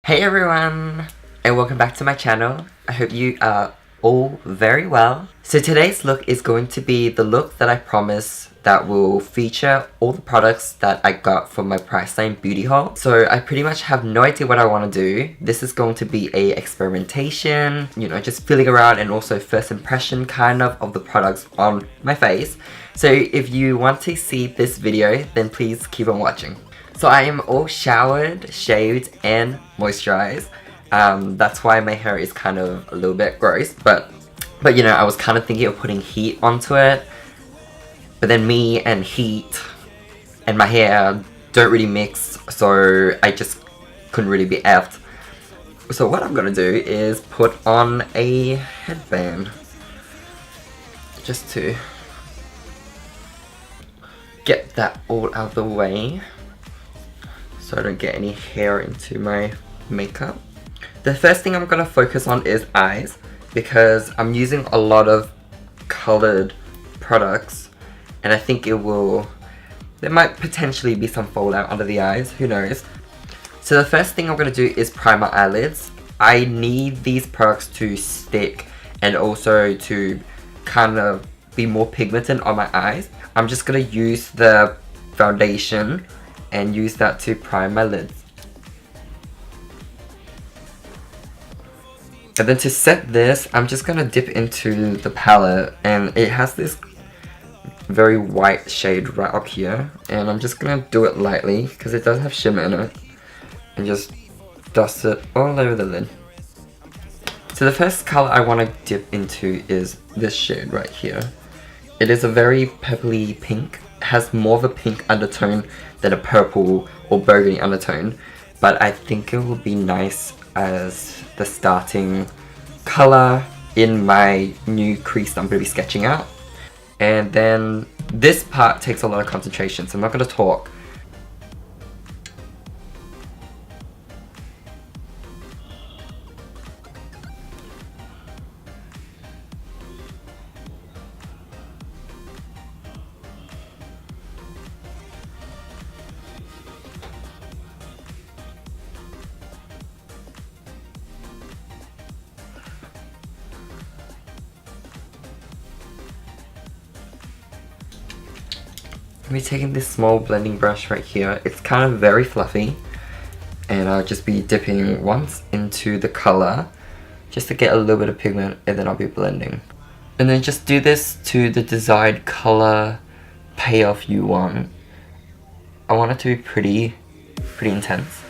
Hey everyone, and welcome back to my channel. I hope you are all very well. So today's look is going to be the look that I promised that will feature all the products that I got from my Priceline beauty haul. So I pretty much have no idea what I want to do. This is going to be a experimentation, you know, just feeling around and also first impression kind of the products on my face. So if you want to see this video, then please keep on watching. So I am all showered, shaved, and moisturized. That's why my hair is kind of a little bit gross, but you know, I was kind of thinking of putting heat onto it. But then me and heat and my hair don't really mix, so I just couldn't really be effed. So what I'm gonna do is put on a headband. Just to get that all out of the way, so I don't get any hair into my makeup. The first thing I'm gonna focus on is eyes, because I'm using a lot of colored products and I think there might potentially be some fallout under the eyes, who knows. So the first thing I'm gonna do is prime my eyelids. I need these products to stick and also to kind of be more pigmented on my eyes. I'm just gonna use the foundation and use that to prime my lids. And then to set this, I'm just gonna dip into the palette, and it has this very white shade right up here, and I'm just gonna do it lightly because it does have shimmer in it, and just dust it all over the lid. So the first color I want to dip into is this shade right here. It is a very purpley pink. It has more of a pink undertone than a purple or burgundy undertone, but I think it will be nice as the starting color in my new crease that I'm going to be sketching out. And then this part takes a lot of concentration, so I'm not going to talk. I'm be taking this small blending brush right here. It's kind of very fluffy, and I'll just be dipping once into the color just to get a little bit of pigment, and then I'll be blending. And then just do this to the desired color payoff you want. I want it to be pretty intense.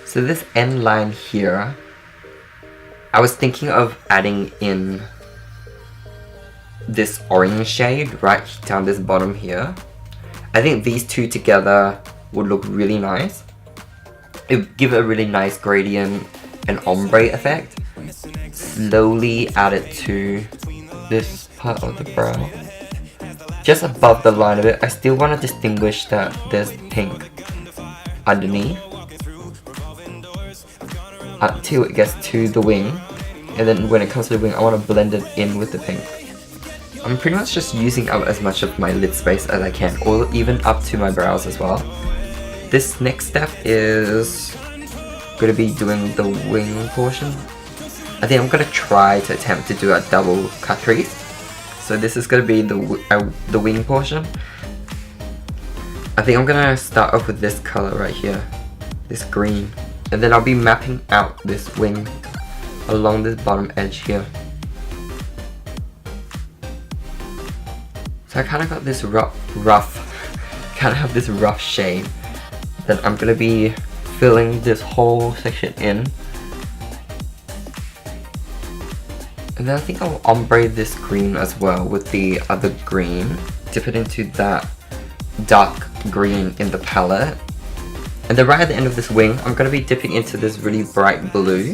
So this end line here, I was thinking of adding in this orange shade right down this bottom here. I think these two together would look really nice. It would give it a really nice gradient and ombre effect. Slowly add it to this part of the brow. Just above the line of it, I still want to distinguish that there's pink underneath until it gets to the wing. And then when it comes to the wing, I want to blend it in with the pink. I'm pretty much just using up as much of my lid space as I can, or even up to my brows as well. This next step is going to be doing the wing portion. I think I'm going to try to attempt to do a double cut crease. So this is going to be the wing portion. I think I'm going to start off with this color right here, this green. And then I'll be mapping out this wing along this bottom edge here. So I kind of got this rough shade that I'm going to be filling this whole section in. And then I think I'll ombre this green as well with the other green. Dip it into that dark green in the palette. And then right at the end of this wing, I'm going to be dipping into this really bright blue.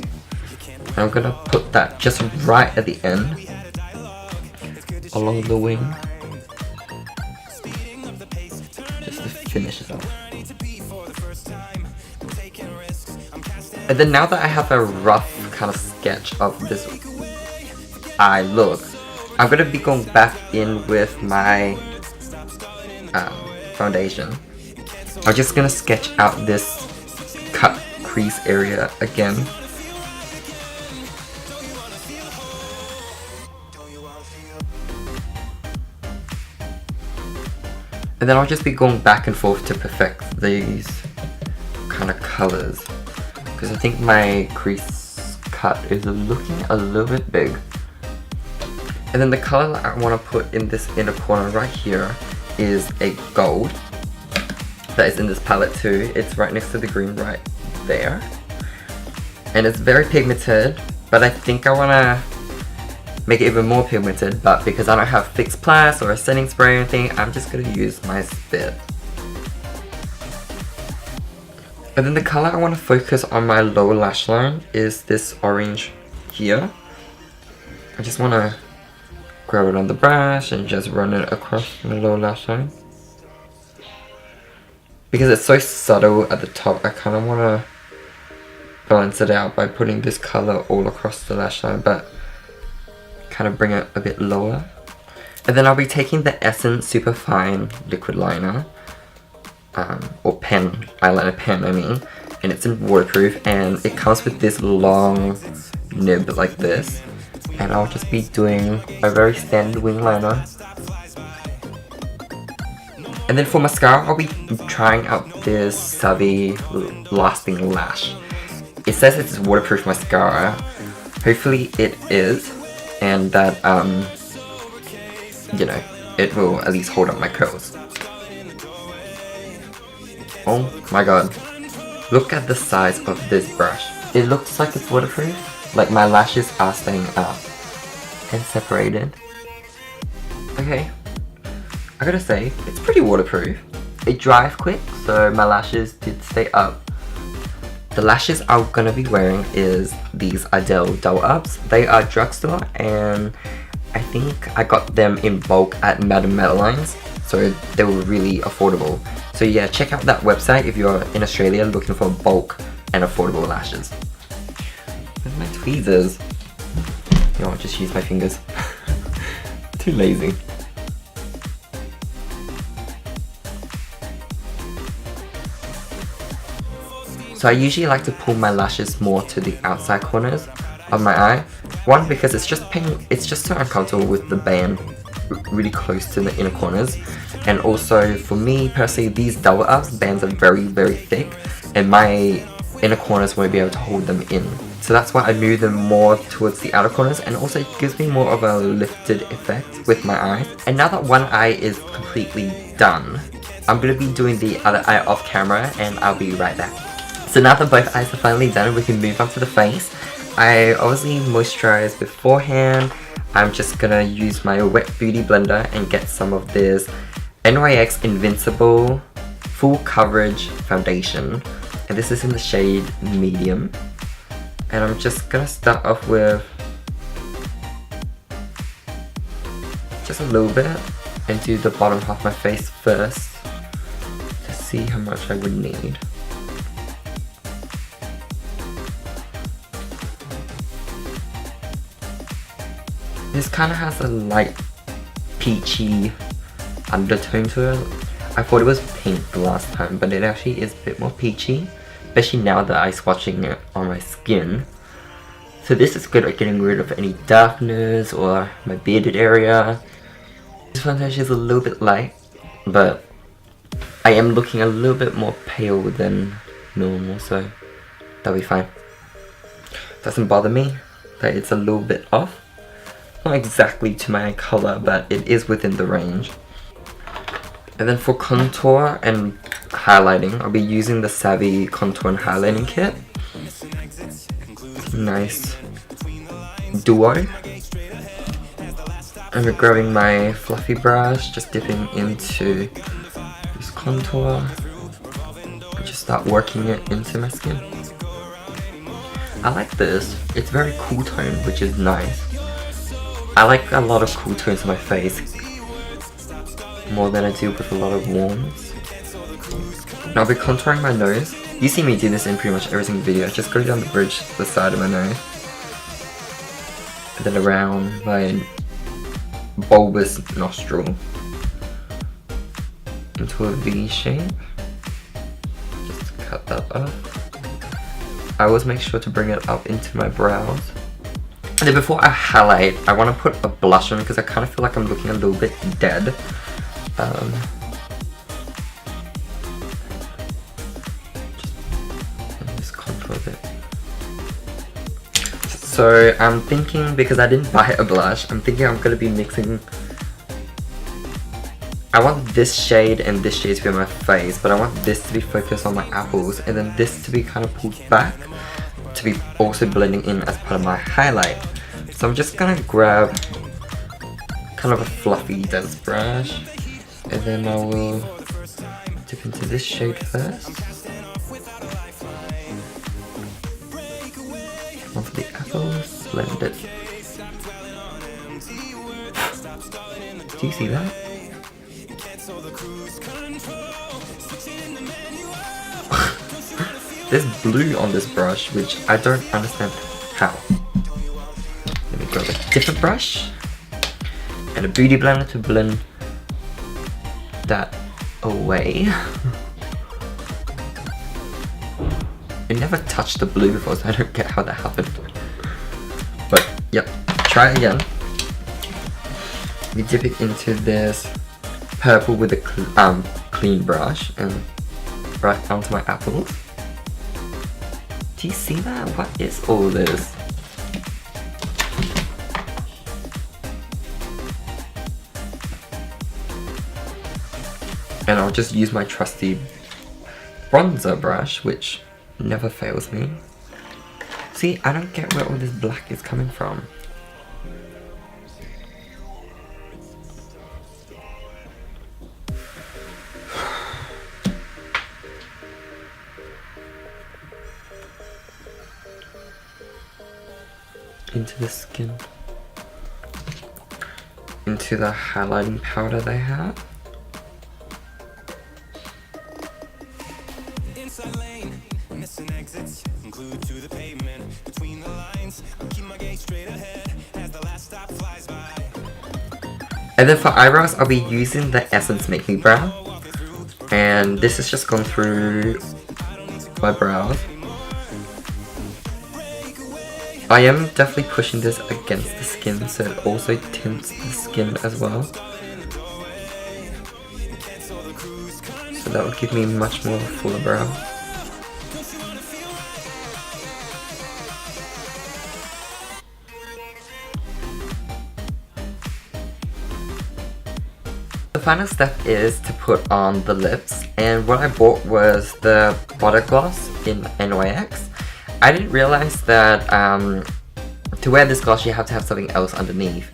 And I'm going to put that just right at the end along the wing. Finish it off. And then now that I have a rough kind of sketch of this eye look, I'm going to be going back in with my foundation. I'm just going to sketch out this cut crease area again. And then I'll just be going back and forth to perfect these kind of colors, because I think my crease cut is looking a little bit big. And then the color that I want to put in this inner corner right here is a gold that is in this palette too. It's right next to the green right there. And it's very pigmented, but I think I want to make it even more pigmented, but because I don't have fixed plus or a setting spray or anything, I'm just going to use my spit. And then the color I want to focus on my lower lash line is this orange here. I just want to grab it on the brush and just run it across my lower lash line. Because it's so subtle at the top, I kind of want to balance it out by putting this color all across the lash line, but kind of bring it a bit lower. And then I'll be taking the Essence Super Fine Liquid Liner, or pen, eyeliner pen I mean, and it's in waterproof, and it comes with this long nib like this. And I'll just be doing a very standard wing liner. And then for mascara, I'll be trying out this Savvy Lasting Lash. It says it's waterproof mascara. Hopefully it is, and that you know, it will at least hold up my curls. Oh my god, look at the size of this brush. It looks like it's waterproof, like my lashes are staying up and separated. Okay, I gotta say, it's pretty waterproof. It dries quick, so my lashes did stay up. The lashes I'm gonna be wearing is these Adele Double Ups. They are drugstore, and I think I got them in bulk at Madame Madeline's, so they were really affordable. So yeah, check out that website if you're in Australia looking for bulk and affordable lashes. Where's my tweezers? You know, I'll just use my fingers. Too lazy. So I usually like to pull my lashes more to the outside corners of my eye. One, because it's just so uncomfortable with the band really close to the inner corners. And also for me personally, these double ups bands are very, very thick, and my inner corners won't be able to hold them in. So that's why I move them more towards the outer corners, and also it gives me more of a lifted effect with my eye. And now that one eye is completely done, I'm going to be doing the other eye off camera, and I'll be right back. So now that both eyes are finally done, we can move on to the face. I obviously moisturized beforehand. I'm just gonna use my wet beauty blender and get some of this NYX Invincible Full Coverage Foundation. And this is in the shade Medium. And I'm just gonna start off with just a little bit and do the bottom half of my face first to see how much I would need. This kind of has a light peachy undertone to it. I thought it was pink the last time, but it actually is a bit more peachy, especially now that I'm swatching it on my skin. So this is good at getting rid of any darkness or my bearded area. This foundation is a little bit light, but I am looking a little bit more pale than normal, so that'll be fine. Doesn't bother me that it's a little bit off. Not exactly to my color, but it is within the range. And then for contour and highlighting, I'll be using the Savvy Contour and Highlighting Kit. Nice duo. And we're grabbing my fluffy brush, just dipping into this contour, and just start working it into my skin. I like this. It's very cool tone, which is nice. I like a lot of cool tones on my face, more than I do with a lot of warms. Now I'll be contouring my nose. You see me do this in pretty much every single video. I just go down the bridge to the side of my nose, and then around my bulbous nostril into a V shape. Just cut that off. I always make sure to bring it up into my brows. And then before I highlight, I want to put a blush on because I kind of feel like I'm looking a little bit dead. Just contour a bit. So I'm thinking, because I didn't buy a blush, I'm thinking I'm going to be mixing. I want this shade and this shade to be on my face, but I want this to be focused on my apples, and then this to be kind of pulled back to be also blending in as part of my highlight. So I'm just gonna grab kind of a fluffy dense brush, and then I will dip into this shade first. Onto the apples, blend it. Do you see that? There's blue on this brush, which I don't understand how. Let me grab a different brush and a beauty blender to blend that away. I never touched the blue before, so I don't get how that happened. But yep, try it again. We dip it into this purple with a clean brush and right onto my apples. Do you see that? What is all this? And I'll just use my trusty bronzer brush, which never fails me. See, I don't get where all this black is coming from. Into the skin, into the highlighting powder they have. And then for eyebrows, I'll be using the Essence Make Me Brow, and this has just gone through my brows. I am definitely pushing this against the skin, so it also tints the skin as well. So that would give me much more fuller brow. The final step is to put on the lips, and what I bought was the Butter Gloss in NYX. I didn't realize that to wear this gloss you have to have something else underneath.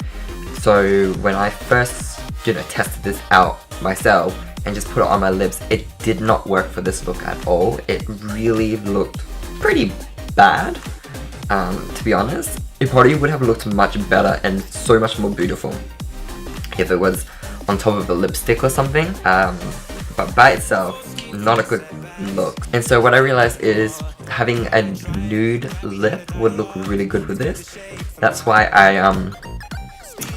So when I first tested this out myself and just put it on my lips, it did not work for this look at all. It really looked pretty bad, to be honest. It probably would have looked much better and so much more beautiful if it was on top of a lipstick or something, but by itself, not a good look. And so what I realized is having a nude lip would look really good with this. That's why I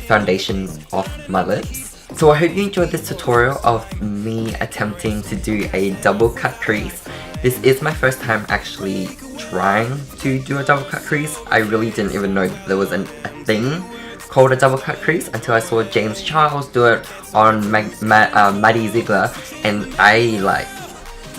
foundation off my lips. So I hope you enjoyed this tutorial of me attempting to do a double cut crease. This is my first time actually trying to do a double cut crease. I really didn't even know there was a thing called a double cut crease until I saw James Charles do it on Maddie Ziegler, and I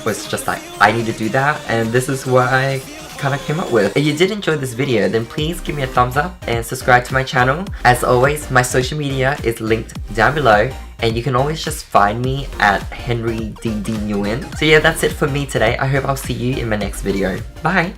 was just like, I need to do that, and this is what I kind of came up with. If you did enjoy this video, then please give me a thumbs up and subscribe to my channel. As always, my social media is linked down below, and you can always just find me at henryddnguyen. So yeah, that's it for me today. I hope I'll see you in my next video. Bye!